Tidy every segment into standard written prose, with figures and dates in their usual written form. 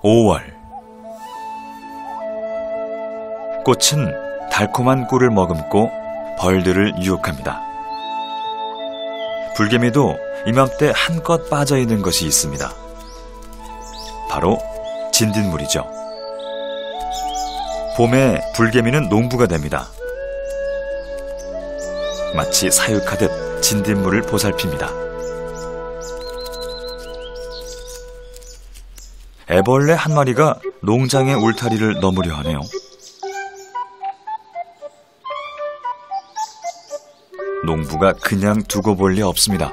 5월. 꽃은 달콤한 꿀을 머금고 벌들을 유혹합니다. 불개미도 이맘때 한껏 빠져있는 것이 있습니다. 바로 진딧물이죠. 봄에 불개미는 농부가 됩니다. 마치 사육하듯 진딧물을 보살핍니다. 애벌레 한 마리가 농장의 울타리를 넘으려 하네요. 농부가 그냥 두고 볼 리 없습니다.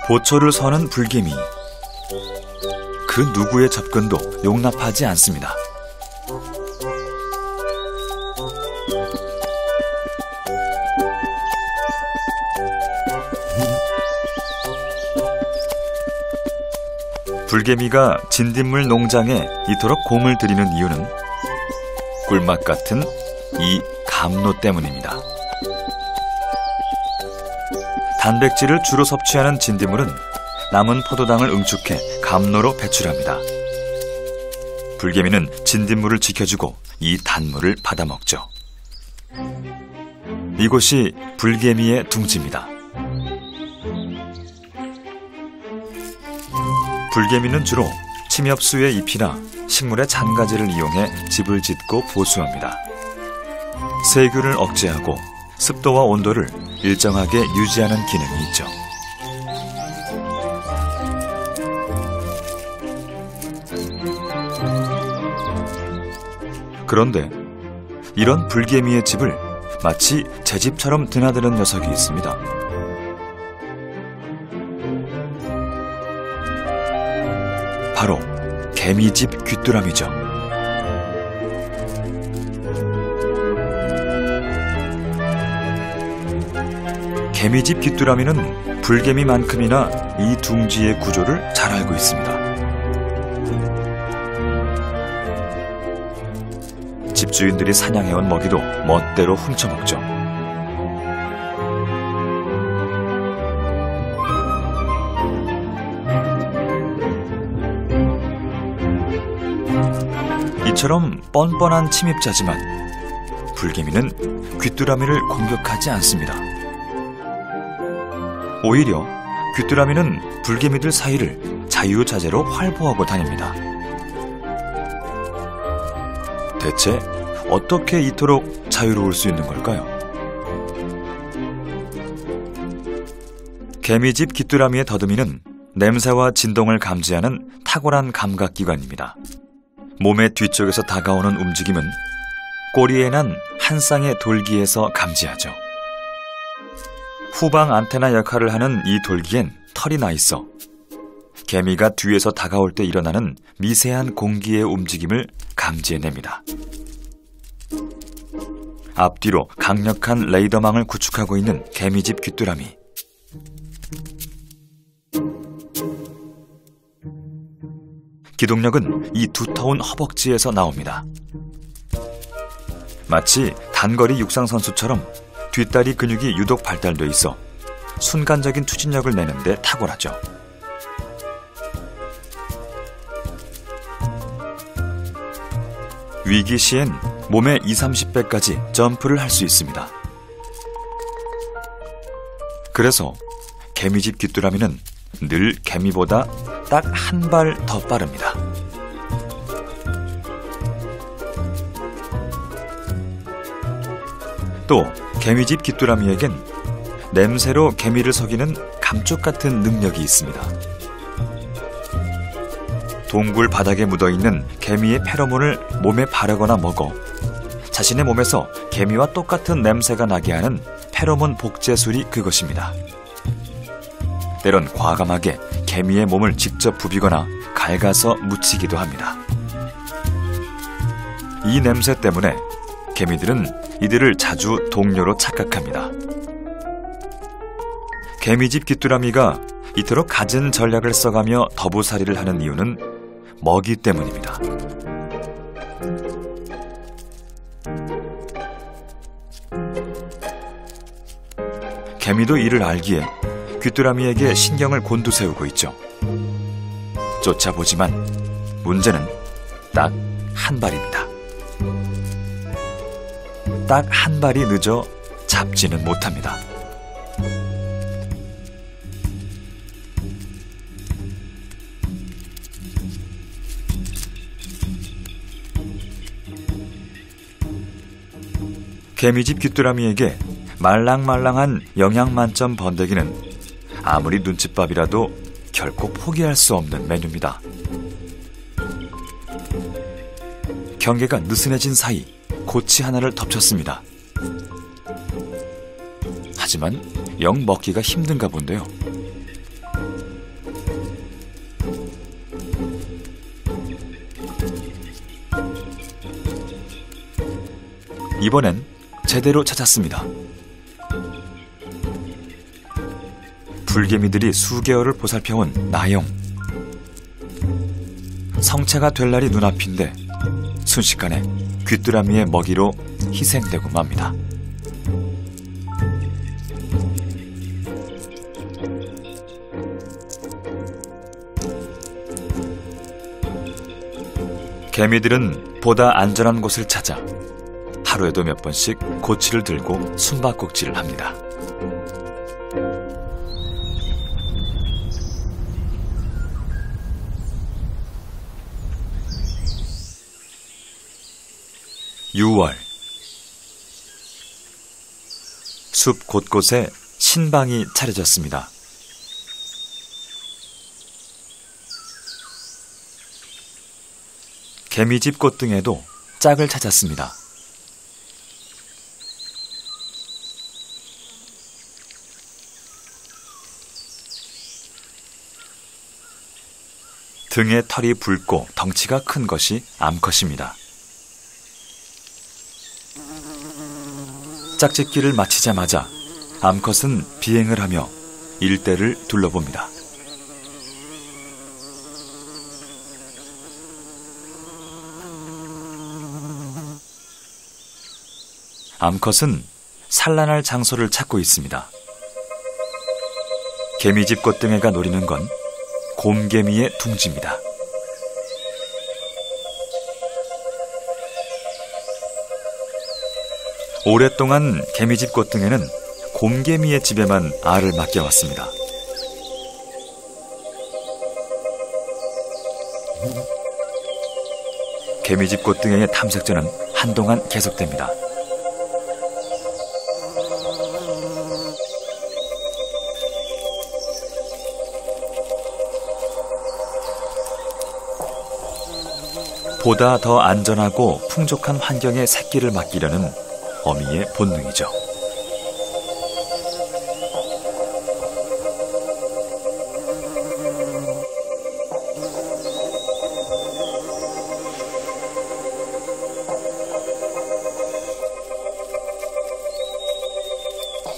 보초를 서는 불개미. 그 누구의 접근도 용납하지 않습니다. 불개미가 진딧물 농장에 이토록 공을 들이는 이유는 꿀맛 같은 이 감로 때문입니다. 단백질을 주로 섭취하는 진딧물은 남은 포도당을 응축해 감로로 배출합니다. 불개미는 진딧물을 지켜주고 이 단물을 받아먹죠. 이곳이 불개미의 둥지입니다. 불개미는 주로 침엽수의 잎이나 식물의 잔가지를 이용해 집을 짓고 보수합니다. 세균을 억제하고 습도와 온도를 일정하게 유지하는 기능이 있죠. 그런데 이런 불개미의 집을 마치 제 집처럼 드나드는 녀석이 있습니다. 바로 개미집 귀뚜라미죠. 개미집 귀뚜라미는 불개미만큼이나 이 둥지의 구조를 잘 알고 있습니다. 집주인들이 사냥해온 먹이도 멋대로 훔쳐먹죠. 이처럼 뻔뻔한 침입자지만 불개미는 귀뚜라미를 공격하지 않습니다. 오히려 귀뚜라미는 불개미들 사이를 자유자재로 활보하고 다닙니다. 대체 어떻게 이토록 자유로울 수 있는 걸까요? 개미집 귀뚜라미의 더듬이는 냄새와 진동을 감지하는 탁월한 감각기관입니다. 몸의 뒤쪽에서 다가오는 움직임은 꼬리에 난 한 쌍의 돌기에서 감지하죠. 후방 안테나 역할을 하는 이 돌기엔 털이 나 있어 개미가 뒤에서 다가올 때 일어나는 미세한 공기의 움직임을 감지해냅니다. 앞뒤로 강력한 레이더망을 구축하고 있는 개미집 귀뚜라미. 기동력은 이 두터운 허벅지에서 나옵니다. 마치 단거리 육상선수처럼 뒷다리 근육이 유독 발달돼 있어 순간적인 추진력을 내는 데 탁월하죠. 위기 시엔 몸의 20-30배까지 점프를 할 수 있습니다. 그래서 개미집 귀뚜라미는 늘 개미보다 딱 한 발 더 빠릅니다. 또 개미집 귀뚜라미에겐 냄새로 개미를 속이는 감쪽 같은 능력이 있습니다. 동굴 바닥에 묻어있는 개미의 페로몬을 몸에 바르거나 먹어 자신의 몸에서 개미와 똑같은 냄새가 나게 하는 페로몬 복제술이 그것입니다. 때론 과감하게 개미의 몸을 직접 부비거나 갉아서 묻히기도 합니다. 이 냄새 때문에 개미들은 이들을 자주 동료로 착각합니다. 개미집 귀뚜라미가 이토록 갖은 전략을 써가며 더부살이를 하는 이유는 먹이 때문입니다. 개미도 이를 알기에 귀뚜라미에게 신경을 곤두세우고 있죠. 쫓아보지만 문제는 딱 한 발입니다. 딱 한 발이 늦어 잡지는 못합니다. 개미집 귀뚜라미에게 말랑말랑한 영양만점 번데기는 아무리 눈칫밥이라도 결코 포기할 수 없는 메뉴입니다. 경계가 느슨해진 사이 고치 하나를 덮쳤습니다. 하지만 영 먹기가 힘든가 본데요. 이번엔 제대로 찾았습니다. 불개미들이 수개월을 보살펴온 나영. 성체가 될 날이 눈앞인데 순식간에 귀뚜라미의 먹이로 희생되고 맙니다. 개미들은 보다 안전한 곳을 찾아 하루에도 몇 번씩 고치를 들고 숨바꼭질을 합니다. (6월) 숲 곳곳에 신방이 차려졌습니다. 개미집 꽃등에도 짝을 찾았습니다. 등에 털이 붉고 덩치가 큰 것이 암컷입니다. 짝짓기를 마치자마자 암컷은 비행을 하며 일대를 둘러봅니다. 암컷은 산란할 장소를 찾고 있습니다. 개미집 꽃등에가 노리는 건 곰개미의 둥지입니다. 오랫동안 개미집 꽃등에는 곰개미의 집에만 알을 맡겨왔습니다. 개미집 꽃등에의 탐색전은 한동안 계속됩니다. 보다 더 안전하고 풍족한 환경에 새끼를 맡기려는 어미의 본능이죠.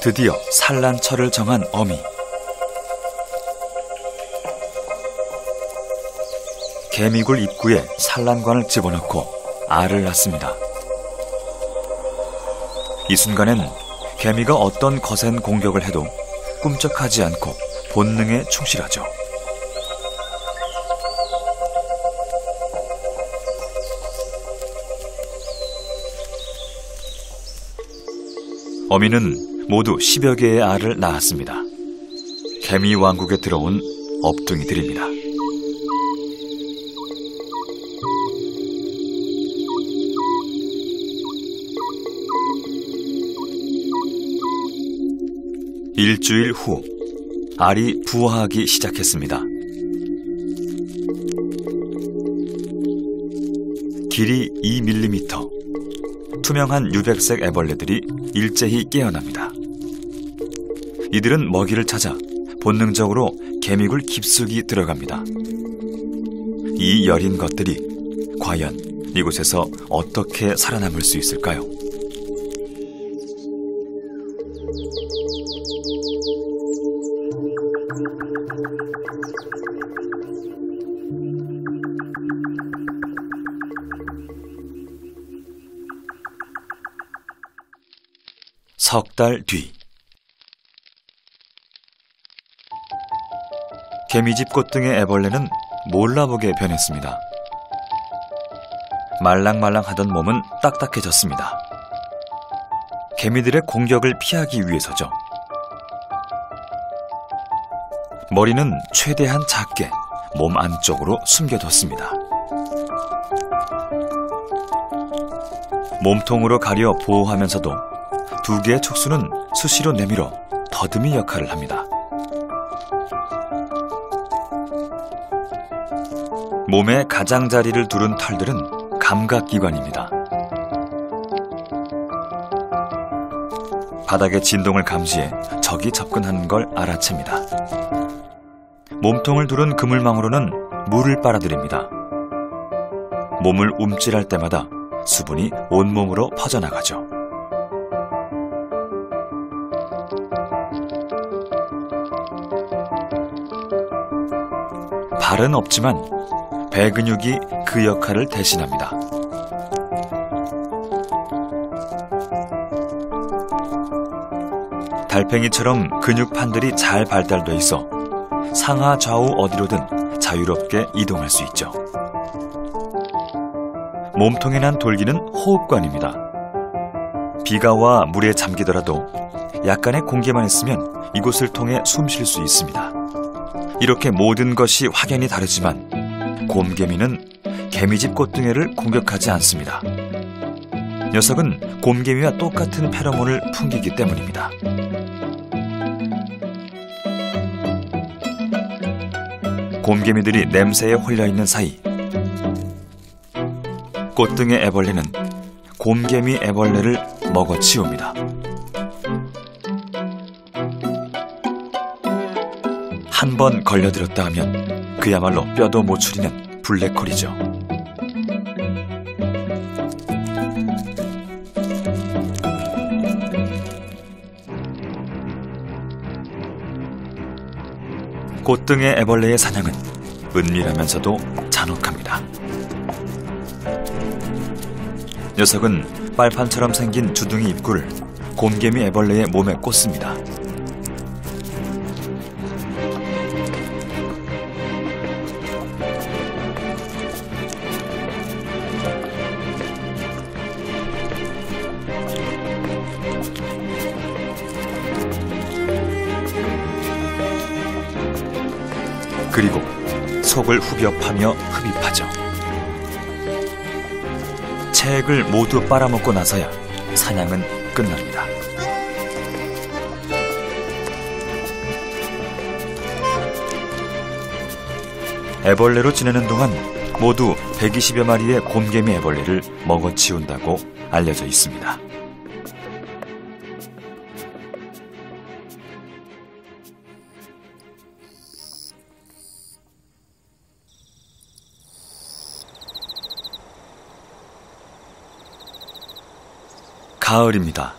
드디어 산란처를 정한 어미. 개미굴 입구에 산란관을 집어넣고 알을 낳습니다. 이 순간엔 개미가 어떤 거센 공격을 해도 꿈쩍하지 않고 본능에 충실하죠. 어미는 모두 10여 개의 알을 낳았습니다. 개미 왕국에 들어온 업둥이들입니다. 일주일 후 알이 부화하기 시작했습니다. 길이 2mm, 투명한 유백색 애벌레들이 일제히 깨어납니다. 이들은 먹이를 찾아 본능적으로 개미굴 깊숙이 들어갑니다. 이 여린 것들이 과연 이곳에서 어떻게 살아남을 수 있을까요? 석 달 뒤. 개미집 꽃등의 애벌레는 몰라보게 변했습니다. 말랑말랑하던 몸은 딱딱해졌습니다. 개미들의 공격을 피하기 위해서죠. 머리는 최대한 작게 몸 안쪽으로 숨겨뒀습니다. 몸통으로 가려 보호하면서도 두 개의 촉수는 수시로 내밀어 더듬이 역할을 합니다. 몸의 가장자리를 두른 털들은 감각기관입니다. 바닥의 진동을 감지해 적이 접근하는 걸 알아챕니다. 몸통을 두른 그물망으로는 물을 빨아들입니다. 몸을 움찔할 때마다 수분이 온몸으로 퍼져나가죠. 발은 없지만 배 근육이 그 역할을 대신합니다. 달팽이처럼 근육판들이 잘 발달돼 있어 상하 좌우 어디로든 자유롭게 이동할 수 있죠. 몸통에 난 돌기는 호흡관입니다. 비가 와 물에 잠기더라도 약간의 공기만 있으면 이곳을 통해 숨 쉴 수 있습니다. 이렇게 모든 것이 확연히 다르지만 곰개미는 개미집 꽃등에를 공격하지 않습니다. 녀석은 곰개미와 똑같은 페로몬을 풍기기 때문입니다. 곰개미들이 냄새에 홀려있는 사이 꽃등의 애벌레는 곰개미 애벌레를 먹어치웁니다. 한 번 걸려들었다 하면 그야말로 뼈도 못 추리는 블랙홀이죠. 꽃등의 애벌레의 사냥은 은밀하면서도 잔혹합니다. 녀석은 빨판처럼 생긴 주둥이 입구를 곰개미 애벌레의 몸에 꽂습니다. 그리고 속을 후벼 파며 흡입하죠. 체액을 모두 빨아먹고 나서야 사냥은 끝납니다. 애벌레로 지내는 동안 모두 120여 마리의 곰개미 애벌레를 먹어치운다고 알려져 있습니다. 가을입니다.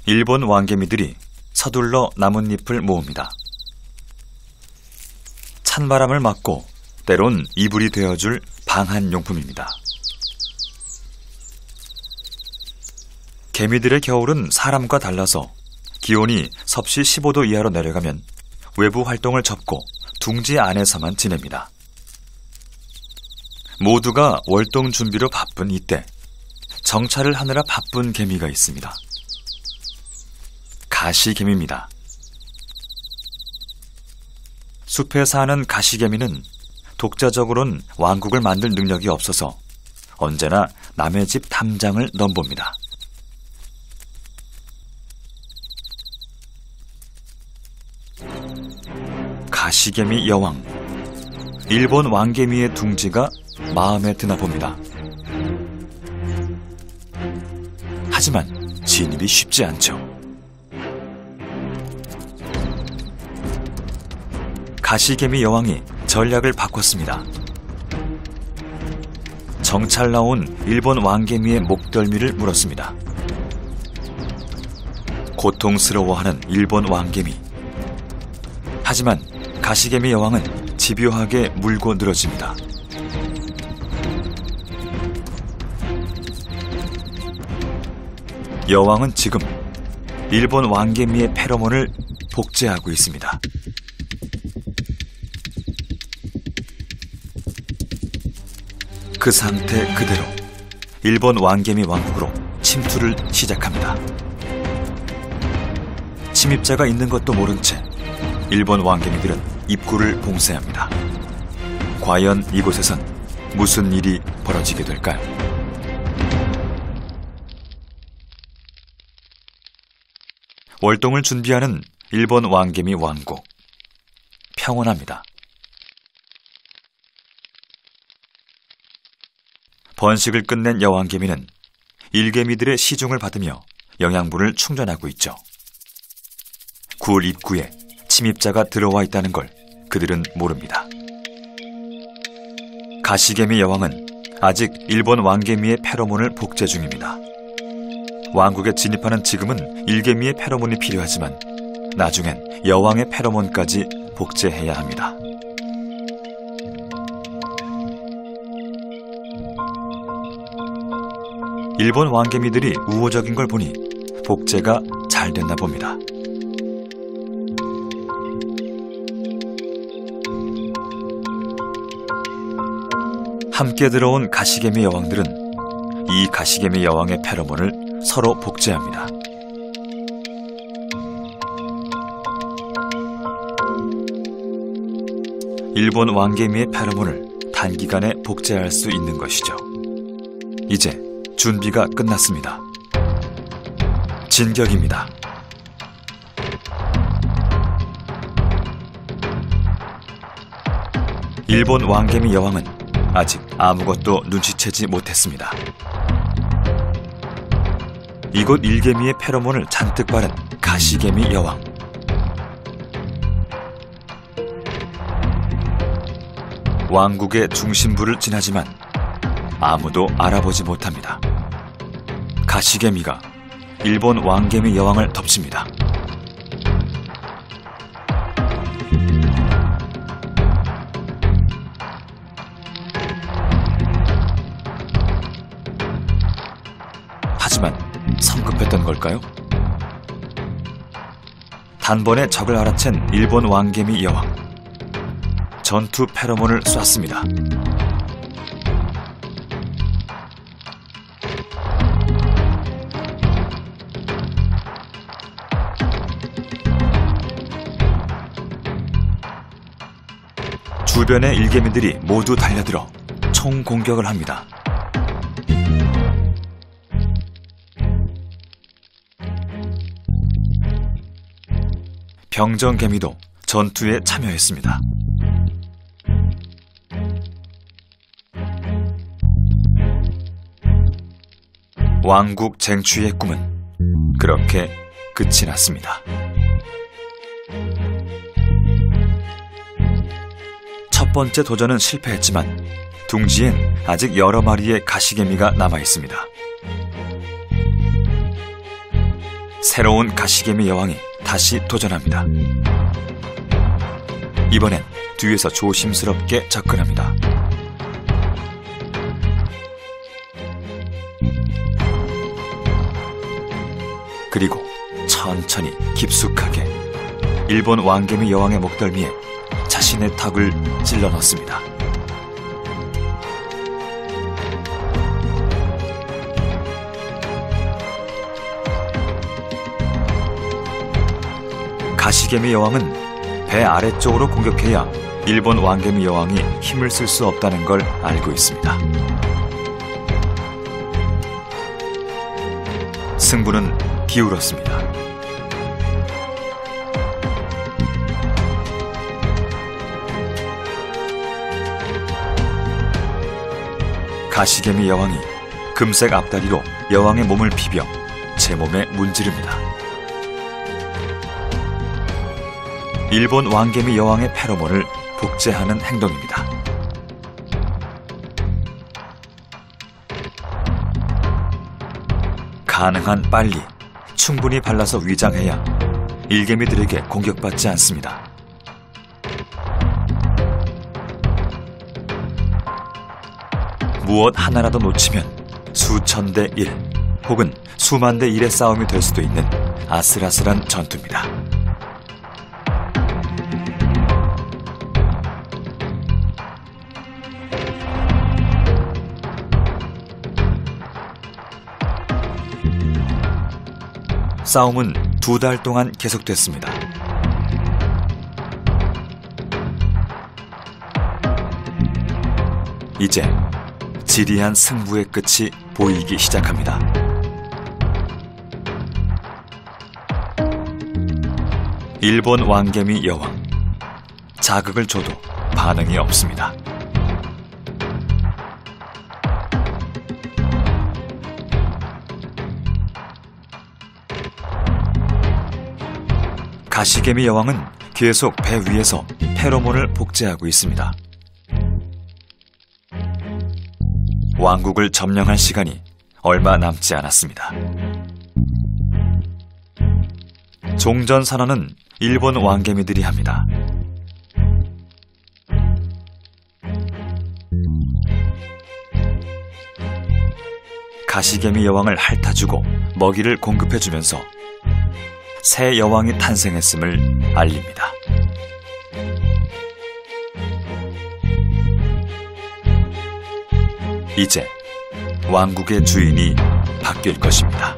일본 왕개미들이 서둘러 나뭇잎을 모읍니다. 찬바람을 막고 때론 이불이 되어줄 방한용품입니다. 개미들의 겨울은 사람과 달라서 기온이 섭씨 15도 이하로 내려가면 외부 활동을 접고 둥지 안에서만 지냅니다. 모두가 월동 준비로 바쁜 이때 정찰을 하느라 바쁜 개미가 있습니다. 가시개미입니다. 숲에 사는 가시개미는 독자적으로는 왕국을 만들 능력이 없어서 언제나 남의 집 탐장을 넘봅니다. 가시개미 여왕, 일본 왕개미의 둥지가 마음에 드나 봅니다. 하지만 진입이 쉽지 않죠. 가시개미 여왕이 전략을 바꿨습니다. 정찰 나온 일본 왕개미의 목덜미를 물었습니다. 고통스러워하는 일본 왕개미. 하지만 가시개미 여왕은 집요하게 물고 늘어집니다. 여왕은 지금 일본 왕개미의 페로몬을 복제하고 있습니다. 그 상태 그대로 일본 왕개미 왕국으로 침투를 시작합니다. 침입자가 있는 것도 모른 채 일본 왕개미들은 입구를 봉쇄합니다. 과연 이곳에선 무슨 일이 벌어지게 될까요? 월동을 준비하는 일본 왕개미 왕국. 평온합니다. 번식을 끝낸 여왕개미는 일개미들의 시중을 받으며 영양분을 충전하고 있죠. 굴 입구에 침입자가 들어와 있다는 걸 그들은 모릅니다. 가시개미 여왕은 아직 일본 왕개미의 페로몬을 복제 중입니다. 왕국에 진입하는 지금은 일개미의 페로몬이 필요하지만 나중엔 여왕의 페로몬까지 복제해야 합니다. 일본 왕개미들이 우호적인 걸 보니 복제가 잘 됐나 봅니다. 함께 들어온 가시개미 여왕들은 이 가시개미 여왕의 페로몬을 서로 복제합니다. 일본 왕개미의 페로몬을 단기간에 복제할 수 있는 것이죠. 이제 준비가 끝났습니다. 진격입니다. 일본 왕개미 여왕은 아직 아무것도 눈치채지 못했습니다. 이곳 일개미의 페로몬을 잔뜩 바른 가시개미 여왕. 왕국의 중심부를 지나지만 아무도 알아보지 못합니다. 가시개미가 일본 왕개미 여왕을 덮칩니다. 하지만 성급했던 걸까요? 단번에 적을 알아챈 일본 왕개미 여왕. 전투 페로몬을 쐈습니다. 주변의 일개미들이 모두 달려들어 총 공격을 합니다. 병정개미도 전투에 참여했습니다. 왕국 쟁취의 꿈은 그렇게 끝이 났습니다. 첫 번째 도전은 실패했지만 둥지엔 아직 여러 마리의 가시개미가 남아 있습니다. 새로운 가시개미 여왕이 다시 도전합니다. 이번엔 뒤에서 조심스럽게 접근합니다. 그리고 천천히 깊숙하게 일본 왕개미 여왕의 목덜미에 자신의 턱을 찔러 넣습니다. 가시개미 여왕은 배 아래쪽으로 공격해야 일본 왕개미 여왕이 힘을 쓸 수 없다는 걸 알고 있습니다. 승부는 기울었습니다. 가시개미 여왕이 금색 앞다리로 여왕의 몸을 비벼 제 몸에 문지릅니다. 일본 왕개미 여왕의 페로몬을 복제하는 행동입니다. 가능한 빨리 충분히 발라서 위장해야 일개미들에게 공격받지 않습니다. 무엇 하나라도 놓치면 수천 대 1, 혹은 수만 대 1의 싸움이 될 수도 있는 아슬아슬한 전투입니다. 싸움은 2달 동안 계속됐습니다. 이제 지리한 승부의 끝이 보이기 시작합니다. 일본 왕개미 여왕. 자극을 줘도 반응이 없습니다. 가시개미 여왕은 계속 배 위에서 페로몬을 복제하고 있습니다. 왕국을 점령할 시간이 얼마 남지 않았습니다. 종전 선언은 일본 왕개미들이 합니다. 가시개미 여왕을 핥아주고 먹이를 공급해주면서 새 여왕이 탄생했음을 알립니다. 이제 왕국의 주인이 바뀔 것입니다.